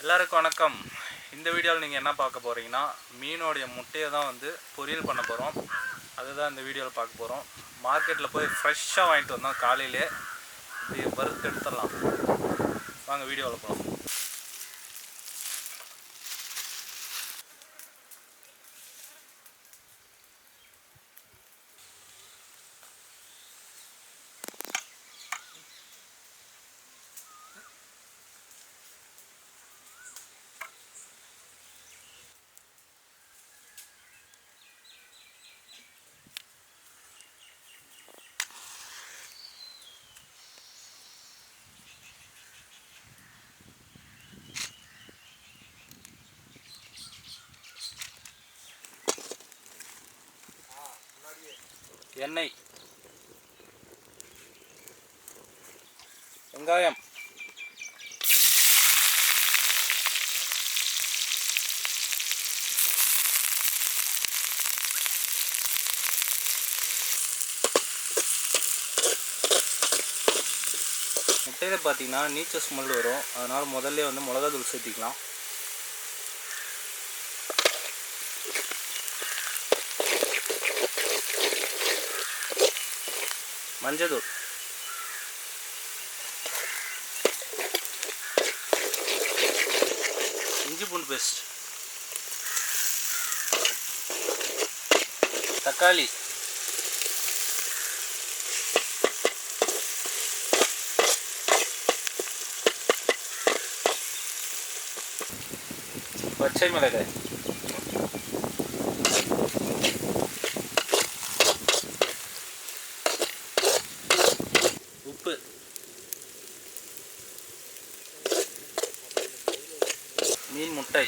எல்லாருக்கும் வணக்கம். இந்த வீடியோவில் நீங்கள் என்ன பார்க்க போகிறீங்கன்னா, மீனோடைய முட்டையை தான் வந்து பொரியல் பண்ண போகிறோம். அதுதான் இந்த வீடியோவில் பார்க்க போகிறோம். மார்க்கெட்டில் போய் ஃப்ரெஷ்ஷாக வாங்கிட்டு வந்தோம். காலையிலே இப்படி வறுத்து எடுத்துடலாம். வாங்க வீடியோவில் போகலாம். எண்ணெய், வெங்காயம், முட்டையில் பார்த்தீங்கன்னா நீச்சல் ஸ்மெல் வரும். அதனால் முதல்ல வந்து மிளகாத்தூள் சேர்த்திக்கலாம். மஞ்சள், இஞ்சி பூண்டு பேஸ்ட், தக்காளி, பச்சை மிளகாய், உப்பு, மீன் முட்டை,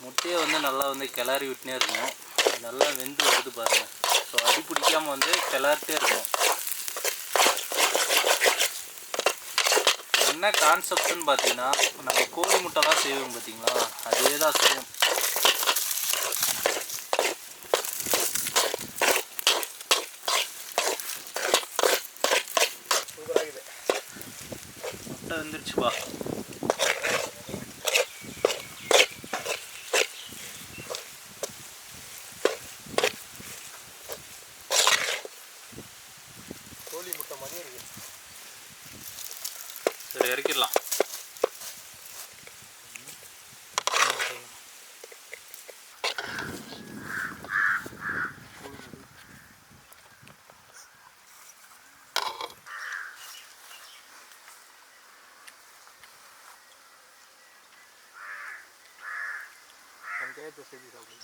முட்டையை வந்து நல்லா வந்து கிளறி விட்டுனே இருக்கணும். நல்லா வெந்து வருது பாருங்கள். ஸோ அடி பிடிக்காமல் வந்து கிளறிட்டே இருக்கணும். என்ன கான்செப்ட்னு பார்த்தீங்கன்னா, நம்ம கோழி முட்டைலாம் செய்வோம் பார்த்தீங்களா, அதே தான் செய்யும். முட்டை வெந்துருச்சுப்பா. கோழி முட்டை மாதிரி இருக்கு. சரி, இறக்கிடலாம்.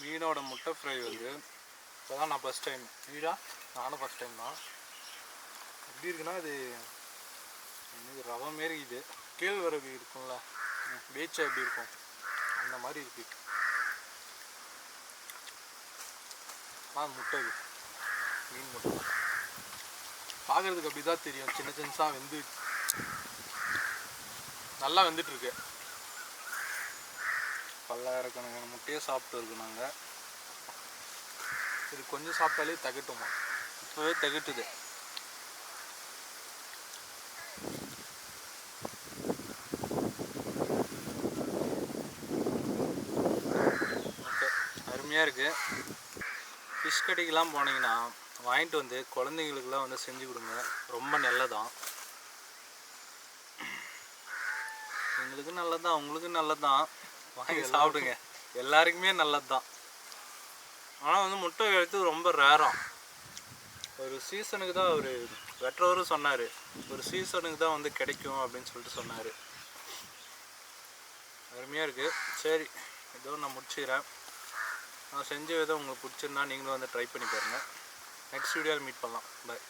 மீனோட முட்டை ஃப்ரை வந்து இப்போ தான் நான் ஃபஸ்ட் டைம். மீடா நானும் ஃபஸ்ட் டைம் தான். எப்படி இருக்குன்னா, இது எனக்கு ரவை மாரி இது கேழ்வரகு இருக்கும்ல, வேச்சா எப்படி இருக்கும் அந்த மாதிரி இருக்கு. முட்டை, இது மீன் முட்டை பார்க்குறதுக்கு அப்படி தான் தெரியும். சின்ன சின்னசாக வெந்து நல்லா வெந்துட்டுருக்கு. பல்லாயிரக்கணக்கான முட்டையை சாப்பிட்டு இருக்கு. நாங்கள் இது கொஞ்சம் சாப்பிட்டாலே தகட்டுமா? இப்போவே தகட்டுது. அருமையாக இருக்குது. ஃபிஷ் கடைக்கெலாம் போனீங்கன்னா வாங்கிட்டு வந்து குழந்தைங்களுக்குலாம் வந்து செஞ்சு கொடுங்க. ரொம்ப நல்லதான். எங்களுக்கு நல்லதுதான், உங்களுக்கும் நல்லதுதான். வாங்கி சாப்பிடுங்க. எல்லாருக்குமே நல்லது தான். ஆனால் வந்து முட்டை எடுத்து ரொம்ப ரேராக ஒரு சீசனுக்கு தான் அவர் வெட்டுறவரும் சொன்னார். ஒரு சீசனுக்கு தான் வந்து கிடைக்கும் அப்படின்னு சொல்லிட்டு சொன்னார். அருமையாக இருக்குது. சரி, ஏதோ நான் முடிச்சுக்கிறேன். நான் செஞ்ச விதம் உங்களுக்கு பிடிச்சிருந்தா நீங்களும் வந்து ட்ரை பண்ணி பாருங்கள். நெக்ஸ்ட் வீடியோவில் மீட் பண்ணலாம். பாய்.